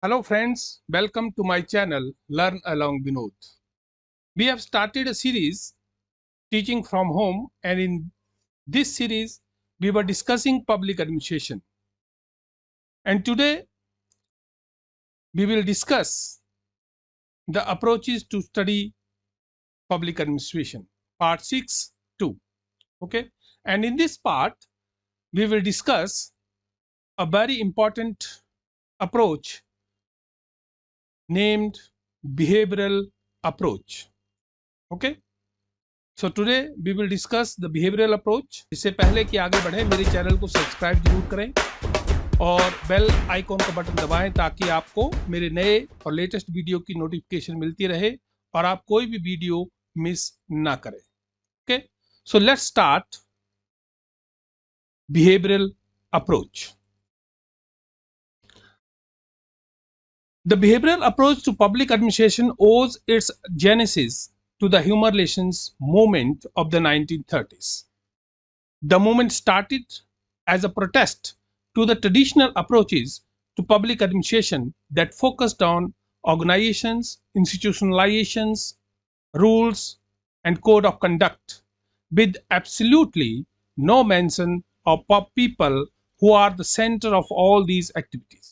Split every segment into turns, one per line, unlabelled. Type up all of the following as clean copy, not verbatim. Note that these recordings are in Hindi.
Hello friends, welcome to my channel Learn Along Vinod. We have started a series teaching from home, and in this series we were discussing public administration. And today we will discuss the approaches to study public administration, part 6-2. Okay? And in this part we will discuss a very important approach named behavioral approach. Okay? So today we will discuss the behavioral approach. इससे पहले कि आगे बढ़े मेरे चैनल को सब्सक्राइब जरूर करें और बेल आइकॉन का बटन दबाएं ताकि आपको मेरे नए और लेटेस्ट वीडियो की नोटिफिकेशन मिलती रहे और आप कोई भी वीडियो मिस ना करें. Okay, so let's start behavioral approach. The behavioral approach to public administration owes its genesis to the human relations movement of the 1930s. The movement started as a protest to the traditional approaches to public administration that focused on organizations, institutionalizations, rules, and code of conduct, with absolutely no mention of people who are the center of all these activities.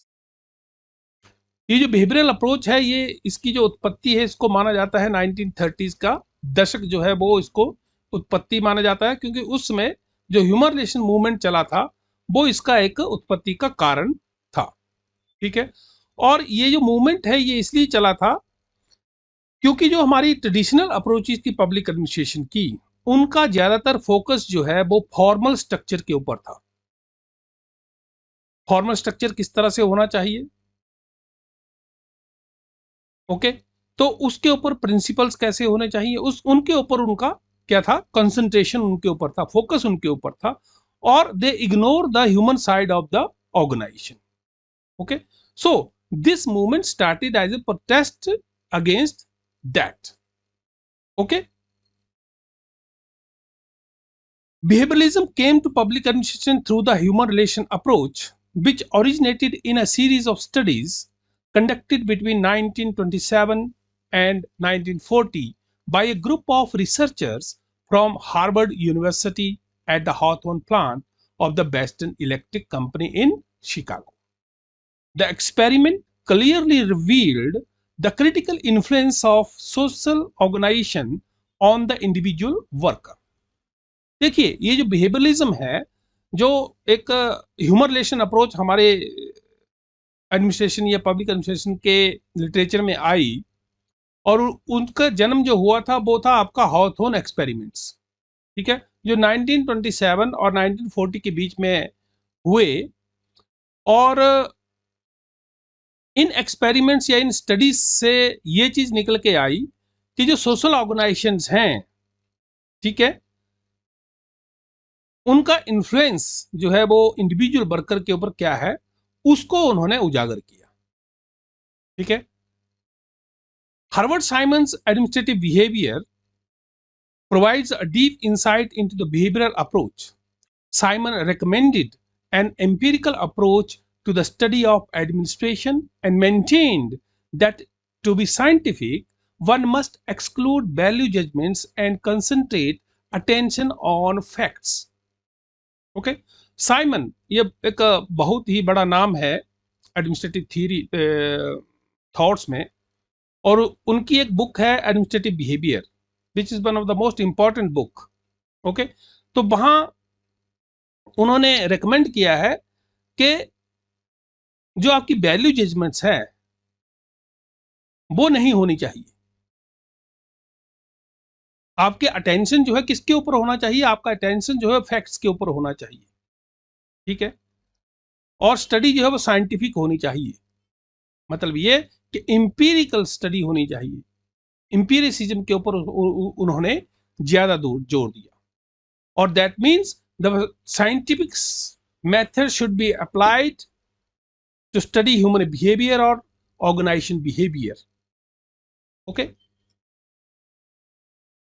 ये जो बिहेवियरल अप्रोच है, ये इसकी जो उत्पत्ति है इसको माना जाता है 1930s का दशक जो है वो इसको उत्पत्ति माना जाता है, क्योंकि उसमें जो ह्यूमन रिलेशन मूवमेंट चला था वो इसका एक उत्पत्ति का कारण था. ठीक है, और ये जो मूवमेंट है ये इसलिए चला था क्योंकि जो हमारी ट्रेडिशनल अप्रोचेस थी पब्लिक एडमिनिस्ट्रेशन की, उनका ज्यादातर फोकस जो है वो फॉर्मल स्ट्रक्चर के ऊपर था. फॉर्मल स्ट्रक्चर किस तरह से होना चाहिए, ओके तो उसके ऊपर प्रिंसिपल्स कैसे होने चाहिए, उनके ऊपर उनका क्या था, कंसंट्रेशन उनके ऊपर था, फोकस उनके ऊपर था, और they ignore the human side of the organisation. Okay, so this movement started as a protest against that. Okay, behavioralism came to public administration through the human relation approach, which originated in a series of studies conducted between 1927 and 1940 by a group of researchers from Harvard University at the Hawthorne plant of the Boston Electric Company in Chicago. The experiment clearly revealed the critical influence of social organization on the individual worker. देखिए, ये जो बिहेवियरलिज्म है, जो एक ह्यूमन रिलेशन अप्रोच हमारे एडमिनिस्ट्रेशन या पब्लिक एडमिनिस्ट्रेशन के लिटरेचर में आई, और उनका जन्म जो हुआ था वो था आपका हॉथॉर्न एक्सपेरिमेंट्स. ठीक है, जो 1927 और 1940 के बीच में हुए, और इन एक्सपेरिमेंट्स या इन स्टडीज से ये चीज निकल के आई कि जो सोशल ऑर्गेनाइजेशंस हैं, ठीक है, उनका इन्फ्लुएंस जो है वो इंडिविजुअल वर्कर के ऊपर क्या है उसको उन्होंने उजागर किया. ठीक है, Harvard Simon's administrative behavior provides a deep insight into the behavioral approach. Simon recommended an empirical approach to the study of administration and maintained that to be scientific, one must exclude value judgments and concentrate attention on facts. Okay, Simon ये एक बहुत ही बड़ा नाम है एडमिनिस्ट्रेटिव थ्योरी थॉट्स में, और उनकी एक बुक है administrative behaviour, which is one of the most important book. Okay, तो वहां उन्होंने रेकमेंड किया है कि जो आपकी वैल्यू जजमेंट्स है वो नहीं होनी चाहिए. आपके अटेंशन जो है किसके ऊपर होना चाहिए, आपका अटेंशन जो है फैक्ट्स के ऊपर होना चाहिए. ठीक है, और स्टडी जो है वो साइंटिफिक होनी चाहिए. मतलब ये कि इंपीरिकल स्टडी होनी चाहिए. इंपीरिसिज्म के ऊपर उन्होंने ज्यादा जोर दिया, और that means the scientific method should be applied to study human behaviour और organisation behaviour. Okay,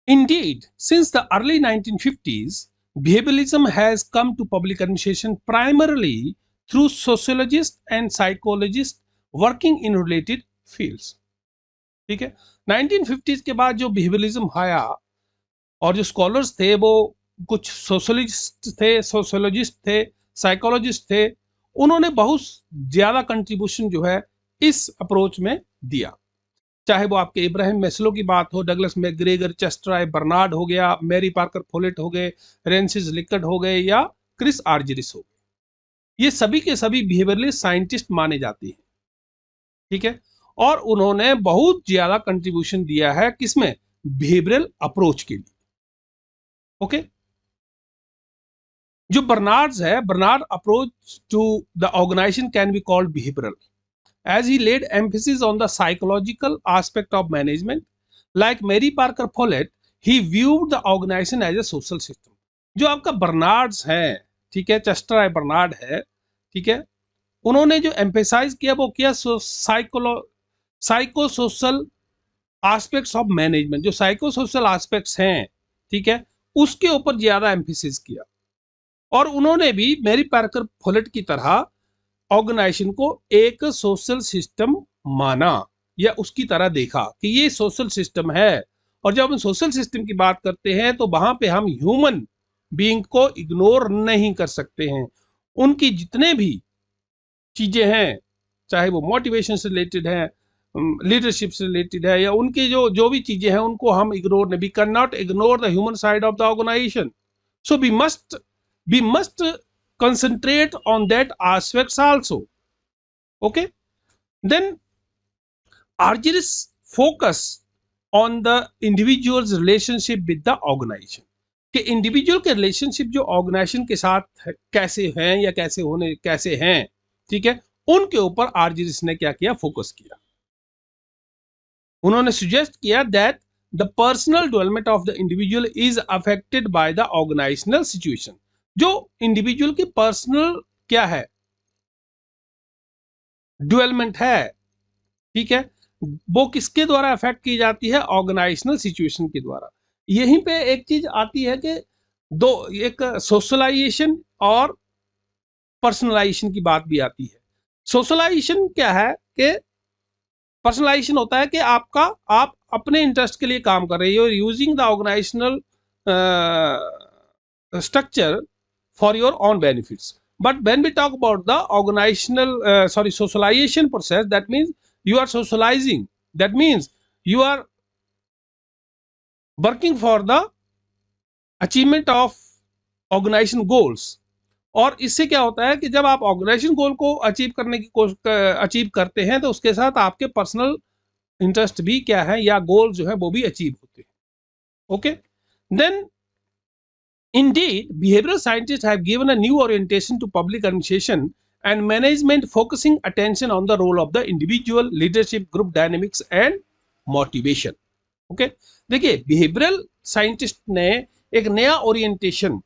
indeed, since the early 1950s, behavioralism has come to public administration primarily through sociologists and psychologists working in related fields. ठीक है, 1950s के बाद जो बिहेवियरलिज्म आया और जो स्कॉलर्स थे वो कुछ सोशोलॉजिस्ट थे, साइकोलॉजिस्ट थे, उन्होंने बहुत ज्यादा कंट्रीब्यूशन जो है इस अप्रोच में दिया। चाहे वो आपके इब्राहिम मैस्लो की बात हो, डगलस मैकग्रेगर, चेस्टर आई बर्नार्ड हो गया, मैरी पार्कर फोलेट हो गए, रेंसिस लिकर्ट हो गए या क्रिस आर्जिरिस हो गए, ये सभी के सभी बिहेवियरलिस्ट साइंटिस्ट माने जाते हैं। ठीक है, और उन्होंने बहुत ज्यादा कंट्रीब्यूशन दिया है किसमें, बिहेवियरल अप्रोच के लिए। ओके, जो बर्नार्ड्स है, Barnard approach to the organisation can be called behavioural as he laid emphasis on the psychological aspect of management. Like Mary Parker Follett, he viewed the organization as a social system. जो आपका बर्नार्ड्स है, ठीक है, चेस्टर आई बर्नार्ड है, ठीक है, उन्होंने जो एम्फेसाइज किया वो किया psycho social aspects of management, जो साइको सोशल एस्पेक्ट्स हैं, ठीक है, उसके ऊपर ज्यादा एम्फेसिस किया। और उन्होंने भी मैरी पार्कर फोलेट की तरह ऑर्गेनाइजेशन को एक सोशल सिस्टम माना या उसकी तरह देखा कि ये सोशल सिस्टम है। और जब हम सोशल सिस्टम की बात करते हैं तो वहां पे हम ह्यूमन बीइंग को इग्नोर नहीं कर सकते हैं। उनकी जितने भी चीजें हैं, चाहे वो मोटिवेशन से रिलेटेड है, लीडरशिप से रिलेटेड है, या उनकी जो जो भी चीजें हैं उनको हम इग्नोर नहीं, we can not ignore the human side of the organisation. So we must concentrate on that aspects also. Okay, then Argyris focus on the individual's relationship with the organization, कि इंडिविजुअल के रिलेशनशिप जो ऑर्गेनाइजेशन के साथ कैसे हैं या कैसे हैं, ठीक है, उनके ऊपर आर्जिरिस ने क्या किया, फोकस किया। उन्होंने सुजेस्ट किया that the personal development of the individual is affected by the organisational situation. जो इंडिविजुअल की पर्सनल क्या है, डेवलपमेंट है, ठीक है, वो किसके द्वारा अफेक्ट की जाती है, ऑर्गेनाइजेशनल सिचुएशन के द्वारा। यहीं पे एक चीज आती है कि दो, एक सोशलाइजेशन और पर्सनलाइजेशन की बात भी आती है। सोशलाइजेशन क्या है कि पर्सनलाइजेशन होता है कि आप अपने इंटरेस्ट के लिए काम कर रहे हो, using the organisational structure for your own benefits. But when we talk about the socialization process, that means you are socializing, that means you are working for the achievement of organization goals. और इससे क्या होता है कि जब आप ऑर्गेनाइजेशन गोल को अचीव करते हैं तो उसके साथ आपके पर्सनल इंटरेस्ट भी क्या है या गोल जो है वो भी अचीव होते हैं। Okay, then indeed, behavioral scientists have given a new orientation to public administration and management, focusing attention on the role of the individual, leadership, group dynamics and motivation. Okay, देखिए behavioral scientist ने एक नया orientation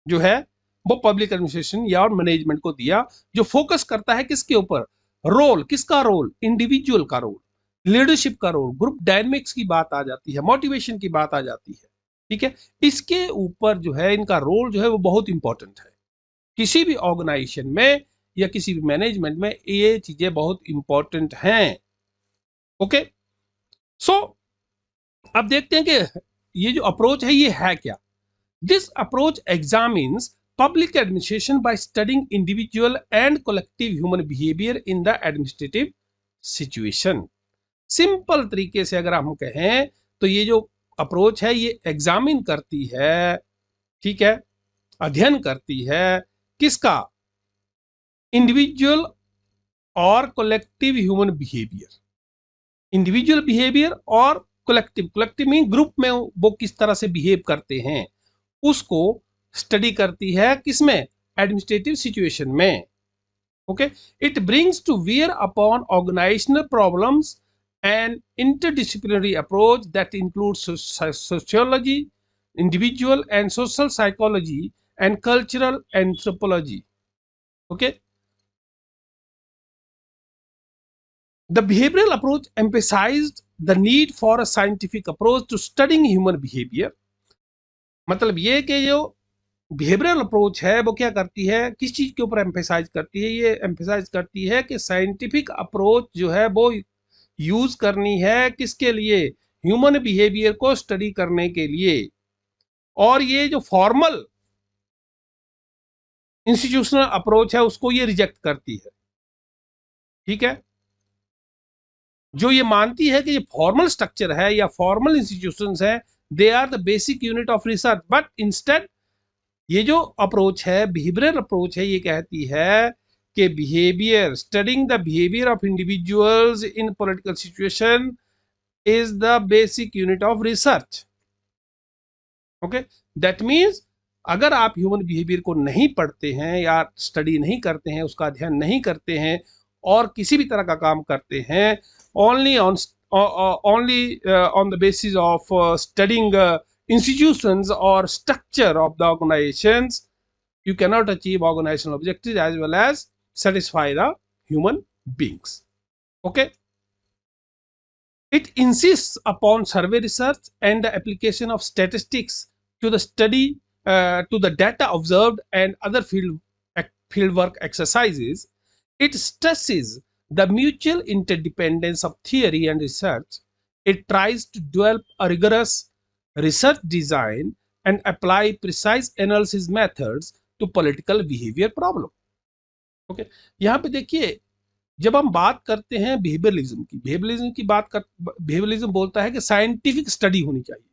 जो है वो पब्लिक एडमिनिस्ट्रेशन या और मैनेजमेंट को दिया, जो फोकस करता है किसके ऊपर, रोल, किसका रोल, इंडिविजुअल का रोल, लीडरशिप का रोल, ग्रुप डायनेमिक्स की बात आ जाती है, मोटिवेशन की बात आ जाती है। ठीक है, इसके ऊपर जो है इनका रोल जो है वो बहुत इंपॉर्टेंट है। किसी भी ऑर्गेनाइजेशन में या किसी भी मैनेजमेंट में ये चीजें बहुत इंपॉर्टेंट हैं। ओके, सो अब देखते हैं कि ये जो अप्रोच है ये है क्या। This approach examines public administration by studying individual and collective human behaviour in the administrative situation. Simple तरीके से अगर हम कहें तो ये जो अप्रोच है ये एग्जामिन करती है, ठीक है, अध्ययन करती है किसका, इंडिविजुअल और collective human behaviour, individual behaviour और कलेक्टिव मीन ग्रुप में वो किस तरह से बिहेव करते हैं उसको स्टडी करती है, किसमें, एडमिनिस्ट्रेटिव सिचुएशन में। Okay, it brings to bear upon organisational problems an interdisciplinary approach that includes sociology, individual and social psychology, and cultural anthropology. Okay, the behavioral approach emphasized the need for a scientific approach to studying human behavior. मतलब ये कि जो बिहेवियरल अप्रोच है वो क्या करती है, किस चीज के ऊपर एम्फेसाइज करती है, ये एम्फेसाइज करती है कि साइंटिफिक अप्रोच जो है वो यूज करनी है किसके लिए, ह्यूमन बिहेवियर को स्टडी करने के लिए। और ये जो फॉर्मल इंस्टीट्यूशनल अप्रोच है उसको ये रिजेक्ट करती है। ठीक है, जो ये मानती है कि ये फॉर्मल स्ट्रक्चर है या फॉर्मल इंस्टीट्यूशंस है, they are the basic unit of research, but instead ये जो अप्रोच है, बिहेवियरल अप्रोच है, ये कहती है कि behaviour, studying the behaviour of individuals in political situation is the basic unit of research. Okay, that means अगर आप ह्यूमन बिहेवियर को नहीं पढ़ते हैं या स्टडी नहीं करते हैं, उसका अध्ययन नहीं करते हैं और किसी भी तरह का काम करते हैं only on the basis of studying institutions or structure of the organizations, you cannot achieve organizational objectives as well as satisfy the human beings. Okay, it insists upon survey research and the application of statistics to the study to the data observed and other fieldwork exercises. It stresses the mutual interdependence of theory and research. It tries to develop a rigorous research design and apply precise analysis methods to political behavior problem. Okay, यहाँ पे देखिए, जब हम बात करते हैं बिहेवियरलिज्म बोलता है कि साइंटिफिक स्टडी होनी चाहिए।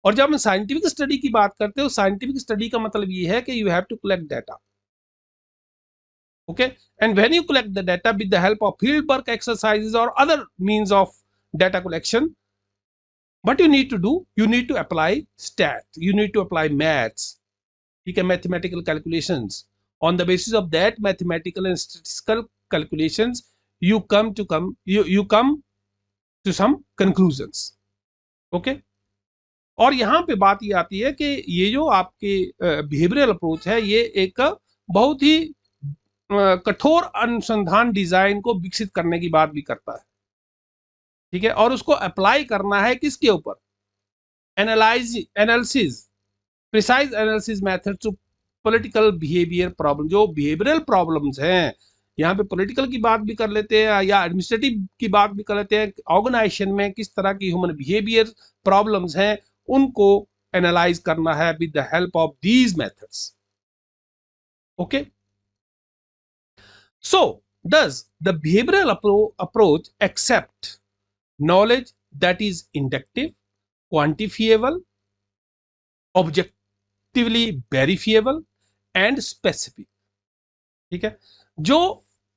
और जब हम साइंटिफिक स्टडी की बात करते हैं, साइंटिफिक स्टडी का मतलब ये है कि you have to collect data. Okay, and when you collect the data with the help of field work exercises or other means of data collection, what you need to do, you need to apply stat, you need to apply maths, mathematical calculations. On the basis of that mathematical and statistical calculations, you come to some conclusions. Okay, और यहाँ पे बात ये आती है कि ये जो आपके बिहेवियरल अप्रोच है, ये एक बहुत ही कठोर अनुसंधान डिजाइन को विकसित करने की बात भी करता है। ठीक है, और उसको अप्लाई करना है किसके ऊपर, analysis, precise analysis method to political behaviour problem. जो बिहेवियरल प्रॉब्लम्स हैं, यहाँ पे पॉलिटिकल की बात भी कर लेते हैं या एडमिनिस्ट्रेटिव की बात भी कर लेते हैं, ऑर्गेनाइजेशन में किस तरह की ह्यूमन बिहेवियर प्रॉब्लम्स हैं, उनको एनालाइज करना है with the help of these methods. Okay, so does the behavioral approach accept knowledge that is inductive, quantifiable, objectively verifiable and specific? ठीक है, जो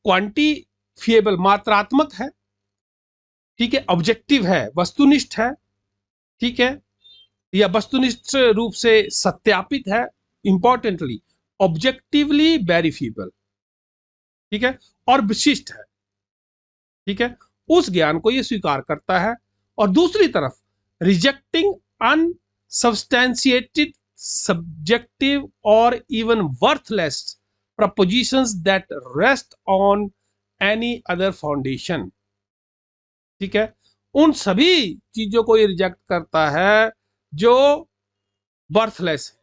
क्वांटिफिएबल मात्रात्मक है, ठीक है, ऑब्जेक्टिव है, वस्तुनिष्ठ है, ठीक है, या वस्तुनिष्ठ रूप से सत्यापित है, इंपॉर्टेंटली ऑब्जेक्टिवली वेरिफिएबल, ठीक है, और विशिष्ट है। ठीक है, उस ज्ञान को ये स्वीकार करता है। और दूसरी तरफ रिजेक्टिंग अनसब्सटेंशिएटेड, सब्जेक्टिव और even worthless propositions that rest on any other foundation. ठीक है, उन सभी चीजों को ये रिजेक्ट करता है जो वर्थलेस है,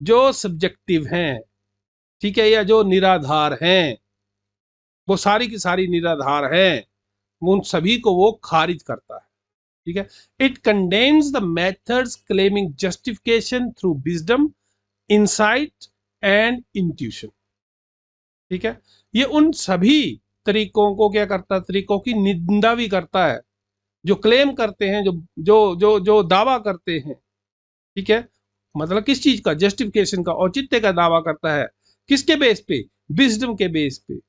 जो सब्जेक्टिव हैं, ठीक है, या जो निराधार हैं, वो सारी की सारी निराधार हैं, उन सभी को वो खारिज करता है। ठीक है, it condemns the methods claiming justification through wisdom, insight and intuition. ठीक है, ये उन सभी तरीकों को क्या करता है, तरीकों की निंदा भी करता है, जो क्लेम करते हैं, जो जो जो जो दावा करते हैं। ठीक है, मतलब किस चीज का, जस्टिफिकेशन का, औचित्य का दावा करता है, किसके बेस पे, विजडम के बेस पे,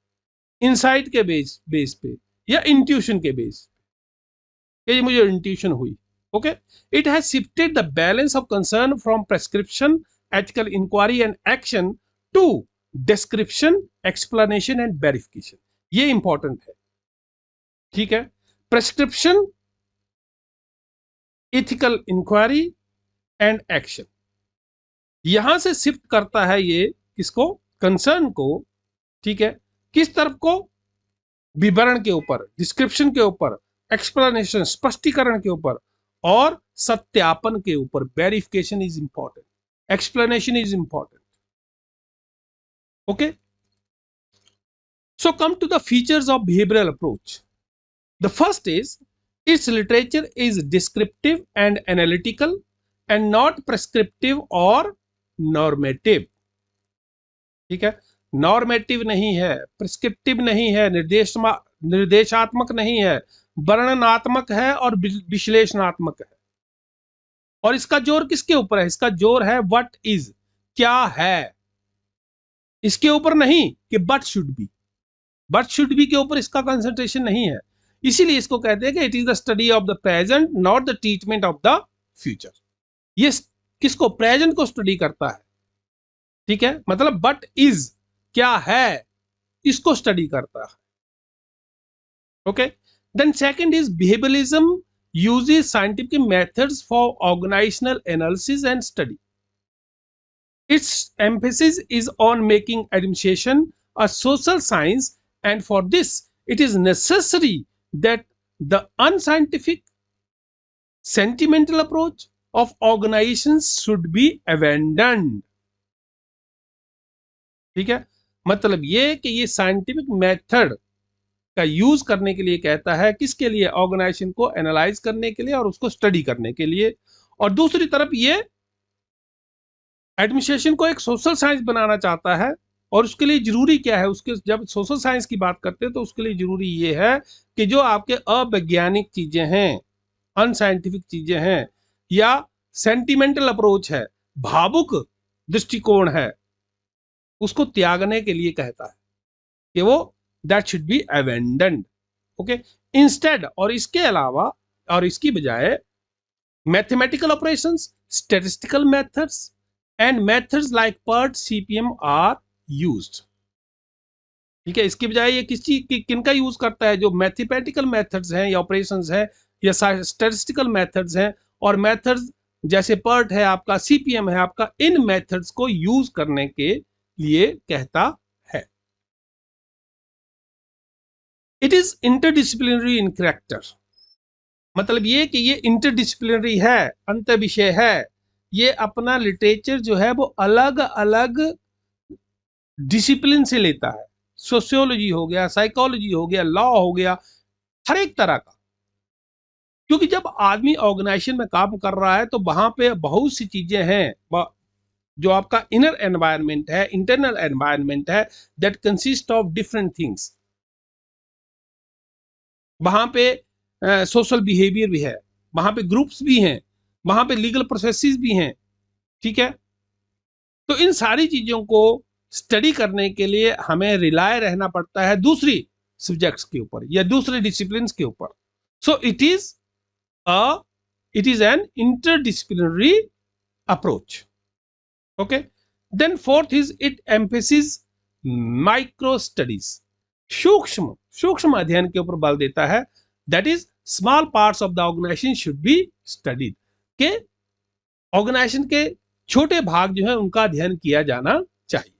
इंसाइट के बेस पे, या इंट्यूशन के बेस पे, ये मुझे इंट्यूशन हुई। Okay, it has shifted the balance of concern from prescription, ethical inquiry and action to description, explanation and verification. ये इंपॉर्टेंट है। ठीक है, prescription, ethical inquiry and action, यहां से शिफ्ट करता है ये किसको, कंसर्न को। ठीक है, किस तरफ को, विवरण के ऊपर, डिस्क्रिप्शन के ऊपर, एक्सप्लेनेशन, स्पष्टीकरण के ऊपर, और सत्यापन के ऊपर। Verification is important, explanation is important. Okay. So come to the features of behavioral approach. The first is its literature is descriptive and analytical and not prescriptive or normative. ठीक है, नॉर्मेटिव नहीं है, प्रिस्क्रिप्टिव नहीं है, निर्देशात्मक नहीं है, वर्णनात्मक है और विश्लेषणात्मक है। और इसका जोर किसके ऊपर है? इसका जोर है व्हाट इज, क्या है, इसके ऊपर नहीं कि but should be. But should be के ऊपर इसका कंसंट्रेशन नहीं है। इसीलिए इसको कहते हैं कि it is the study of the present not the treatment of the future. ये किसको? प्रेजेंट को स्टडी करता है। ठीक है, मतलब बट इज क्या है, इसको स्टडी करता है। Okay, then second is behaviouralism uses scientific methods for organizational analysis and study. Its emphasis is on making administration a social science, and for this it is necessary that the unscientific sentimental approach of organizations should be abandoned. ठीक है, मतलब ये कि ये साइंटिफिक मेथड का यूज करने के लिए कहता है, किसके लिए? ऑर्गेनाइजेशन को एनालाइज करने के लिए और उसको स्टडी करने के लिए। और दूसरी तरफ ये एडमिनिस्ट्रेशन को एक सोशल साइंस बनाना चाहता है। और उसके लिए जरूरी क्या है? उसके जब सोशल साइंस की बात करते हैं तो उसके लिए जरूरी ये है कि जो आपके अवैज्ञानिक चीजें हैं, अनसाइंटिफिक चीजें हैं, या सेंटिमेंटल अप्रोच है, भावुक दृष्टिकोण है, उसको त्यागने के लिए कहता है कि वो that should be abandoned. Okay, instead, और इसके अलावा और इसकी बजाय mathematical operations, statistical methods and methods like PERT CPM are used. ठीक है, इसकी बजाय ये किनका यूज करता है? जो मैथमेटिकल मेथड्स हैं या ऑपरेशंस हैं या स्टैटिस्टिकल मेथड्स हैं, और मेथड्स जैसे PERT है आपका, CPM है आपका, इन मेथड्स को यूज करने के लिए कहता है। It is interdisciplinary in character, मतलब ये कि ये इंटरडिसिप्लिनरी है, अंत विषय है। ये अपना लिटरेचर जो है वो अलग अलग डिसिप्लिन से लेता है। सोशियोलॉजी हो गया, साइकोलॉजी हो गया, लॉ हो गया, हर एक तरह का। क्योंकि जब आदमी ऑर्गेनाइजेशन में काम कर रहा है तो वहां पे बहुत सी चीजें हैं, जो आपका इनर एनवायरनमेंट है, इंटरनल एनवायरनमेंट है, that consist of different things. वहां पे सोशल बिहेवियर भी है, वहां पे ग्रुप्स भी हैं, वहां पे लीगल प्रोसेसेस भी हैं। ठीक है, तो इन सारी चीजों को स्टडी करने के लिए हमें रिलाय रहना पड़ता है दूसरी सब्जेक्ट्स के ऊपर या दूसरे डिसिप्लिन के ऊपर। So it is an interdisciplinary approach. Okay, then fourth is it emphasis micro studies, सूक्ष्म अध्ययन के ऊपर बल देता है। That is small parts of the organisation should be studied, के ऑर्गेनाइजेशन के छोटे भाग जो है उनका अध्ययन किया जाना चाहिए।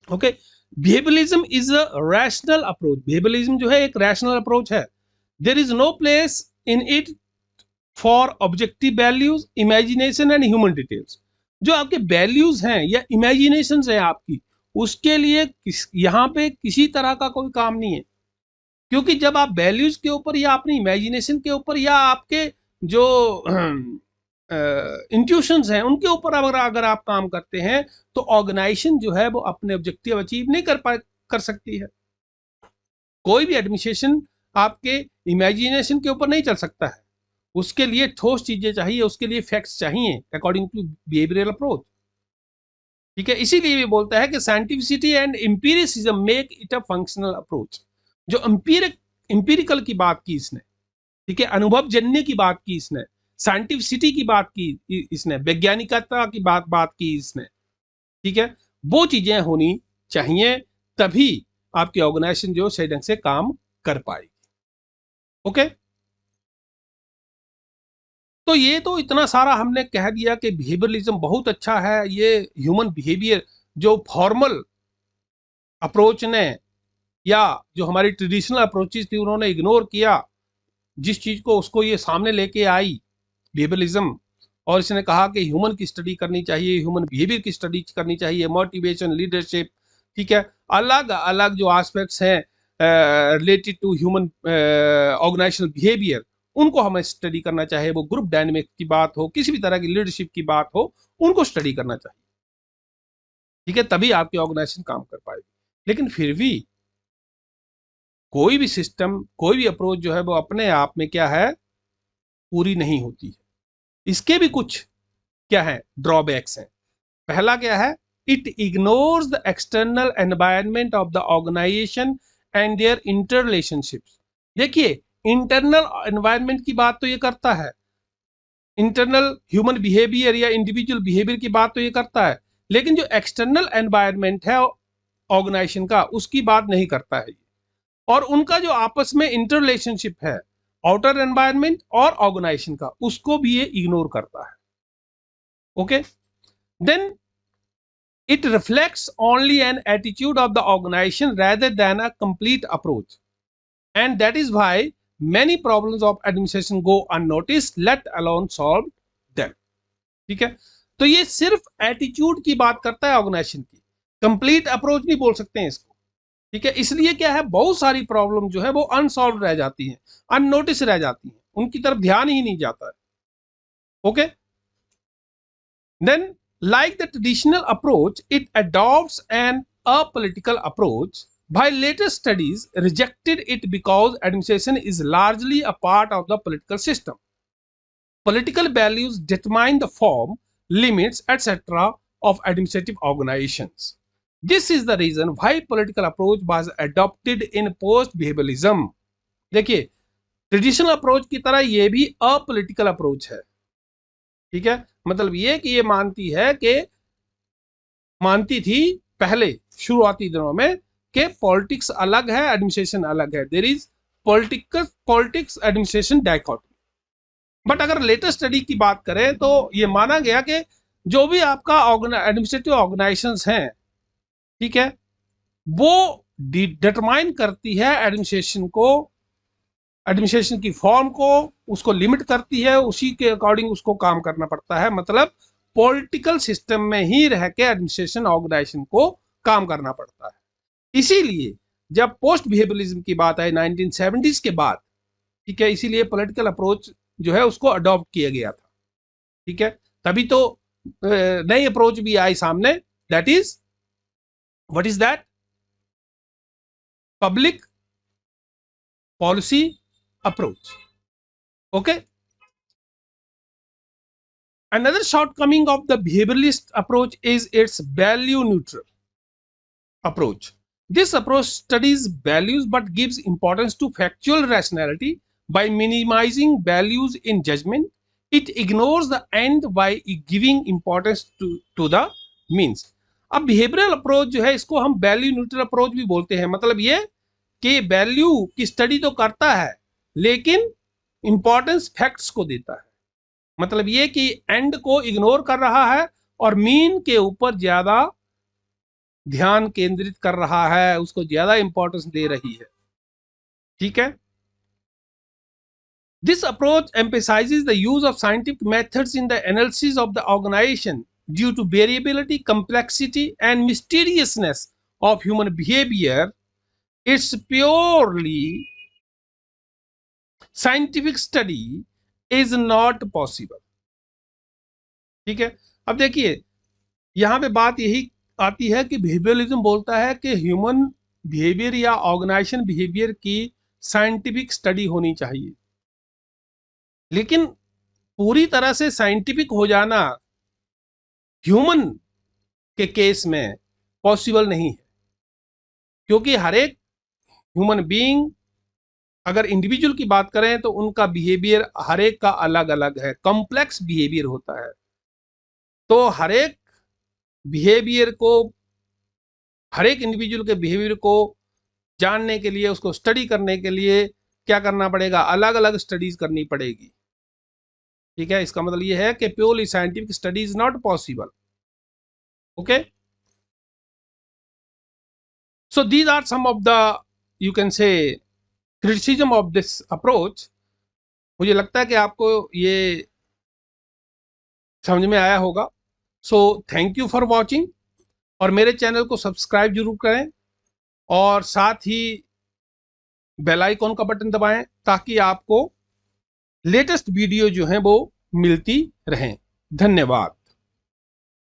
Okay, behaviouralism is a rational approach. Behaviouralism जो है एक रैशनल अप्रोच है। There is no place in it for objective values, imagination and human details. जो आपके वैल्यूज हैं या इमेजिनेशन है आपकी, उसके लिए यहाँ पे किसी तरह का कोई काम नहीं है। क्योंकि जब आप वैल्यूज के ऊपर या अपनी इमेजिनेशन के ऊपर या आपके जो इंट्यूशंस हैं उनके ऊपर अगर आप काम करते हैं तो ऑर्गेनाइजेशन जो है वो अपने ऑब्जेक्टिव अचीव नहीं कर सकती है। कोई भी एडमिनिस्ट्रेशन आपके इमेजिनेशन के ऊपर नहीं चल सकता है। उसके लिए ठोस चीजें चाहिए, उसके लिए फैक्ट्स चाहिए अकॉर्डिंग टू बिहेवियरल अप्रोच। ठीक है, इसीलिए भी बोलता है कि scientificity and empiricism make it a functional approach. जो एम्पिरिकल की बात की इसने, ठीक है, अनुभव जन्य की बात की इसने, साइंटिफिसिटी की बात की इसने, वैज्ञानिकता की बात की इसने, ठीक है, वो चीजें होनी चाहिए, तभी आपकी ऑर्गेनाइजेशन जो सही ढंग से काम कर पाएगी। ओके, तो ये तो इतना सारा हमने कह दिया कि बिहेवियरलिज्म बहुत अच्छा है। ये ह्यूमन बिहेवियर जो फॉर्मल अप्रोच ने या जो हमारी ट्रेडिशनल अप्रोचेस थी उन्होंने इग्नोर किया, जिस चीज को उसको ये सामने लेके आई बिहेवियरलिज्म, और इसने कहा कि ह्यूमन की स्टडी करनी चाहिए, ह्यूमन बिहेवियर की स्टडी करनी चाहिए, मोटिवेशन, लीडरशिप, ठीक है, अलग अलग जो एस्पेक्ट्स हैं related to human organisational behaviour, उनको हमें स्टडी करना चाहिए। वो ग्रुप डायनेमिक की बात हो, किसी भी तरह की लीडरशिप की बात हो, उनको स्टडी करना चाहिए, ठीक है, तभी आपकी ऑर्गेनाइजेशन काम कर पाएगी। लेकिन फिर भी कोई भी सिस्टम, कोई भी अप्रोच जो है वो अपने आप में क्या है, पूरी नहीं होती है। इसके भी कुछ क्या है, ड्रॉबैक्स हैं। पहला क्या है, it ignores the external environment of the organisation and their interrelationships. देखिए, इंटरनल एनवायरनमेंट की बात तो ये करता है, इंटरनल ह्यूमन बिहेवियर या इंडिविजुअल बिहेवियर की बात तो ये करता है, लेकिन जो एक्सटर्नल एनवायरनमेंट है ऑर्गेनाइजेशन का, उसकी बात नहीं करता है। और उनका जो आपस में इंटर रिलेशनशिप है, आउटर एनवायरनमेंट और ऑर्गेनाइजेशन का, उसको भी ये इग्नोर करता है। Okay, then it reflects only an attitude of the organization rather than a complete approach, and that is why many problems of administration go unnoticed, let alone solved them। ठीक है, तो ये सिर्फ एटीट्यूड की बात करता है ऑर्गेनाइजेशन की, कंप्लीट अप्रोच नहीं बोल सकते हैं इसको, ठीक है। इसलिए क्या है, बहुत सारी प्रॉब्लम जो है वो अनसॉल्व रह जाती हैं, अननोटिस रह जाती हैं, उनकी तरफ ध्यान ही नहीं जाता है। Okay, then like the traditional approach, it adopts an apolitical approach. While later studies rejected it because administration is largely a part of the political system. Political values determine the form, limits, etc. of administrative organizations. This is the reason why political approach was adopted in post-behavioralism. देखिए, ट्रेडिशनल अप्रोच की तरह ये भी अपोलिटिकल अप्रोच है, ठीक है। मतलब ये कि ये मानती थी पहले शुरुआती दिनों में कि पॉलिटिक्स अलग है, एडमिनिस्ट्रेशन अलग है, there is politics administration dichotomy. But अगर लेटेस्ट स्टडी की बात करें तो ये माना गया कि जो भी आपका एडमिनिस्ट्रेटिव ऑर्गेनाइजेशंस हैं, ठीक है, वो डिटरमाइन करती है एडमिनिस्ट्रेशन की फॉर्म को, उसको लिमिट करती है, उसी के अकॉर्डिंग उसको काम करना पड़ता है। मतलब पॉलिटिकल सिस्टम में ही रह के एडमिनिस्ट्रेशन ऑर्गेनाइजेशन को काम करना पड़ता है। इसीलिए जब पोस्ट बिहेवियरलिज्म की बात आई 1970s के बाद, ठीक है, इसीलिए पॉलिटिकल अप्रोच जो है उसको अडॉप्ट किया गया था, ठीक है। तभी तो नई अप्रोच भी आई सामने, that is what is that, public policy approach। Okay, another shortcoming of the behavioralist approach is its value neutral approach. This approach studies values but gives importance to factual rationality by minimizing values in judgment. It ignores the end by giving importance to the means। अब बिहेवियरल अप्रोच जो है इसको हम वैल्यू न्यूट्रल अप्रोच भी बोलते हैं। मतलब ये कि वैल्यू की स्टडी तो करता है लेकिन इंपॉर्टेंस फैक्ट्स को देता है। मतलब ये कि एंड को इग्नोर कर रहा है और मीन के ऊपर ज्यादा ध्यान केंद्रित कर रहा है, उसको ज्यादा इंपॉर्टेंस दे रही है, ठीक है। This approach emphasises the use of scientific methods in the analysis of the organisation due to variability, complexity and mysteriousness of human behaviour. It's purely scientific study is not possible, ठीक है। अब देखिए, यहां पे बात यही आती है कि बिहेवियरलिज्म बोलता है कि ह्यूमन बिहेवियर या ऑर्गेनाइजेशन बिहेवियर की साइंटिफिक स्टडी होनी चाहिए, लेकिन पूरी तरह से साइंटिफिक हो जाना ह्यूमन के केस में पॉसिबल नहीं है, क्योंकि हर एक ह्यूमन बीइंग, अगर इंडिविजुअल की बात करें तो उनका बिहेवियर हर एक का अलग अलग है, कॉम्प्लेक्स बिहेवियर होता है। तो हर एक बिहेवियर को, हर एक इंडिविजुअल के बिहेवियर को जानने के लिए, उसको स्टडी करने के लिए क्या करना पड़ेगा, अलग अलग स्टडीज करनी पड़ेगी, ठीक है। इसका मतलब ये है कि purely scientific study is not possible. Okay, so these are some of the, you can say, criticism of this approach. मुझे लगता है कि आपको ये समझ में आया होगा। So thank you for watching, और मेरे चैनल को सब्सक्राइब जरूर करें और साथ ही बेल आइकॉन का बटन दबाएं ताकि आपको लेटेस्ट वीडियो जो हैं वो मिलती रहें। धन्यवाद।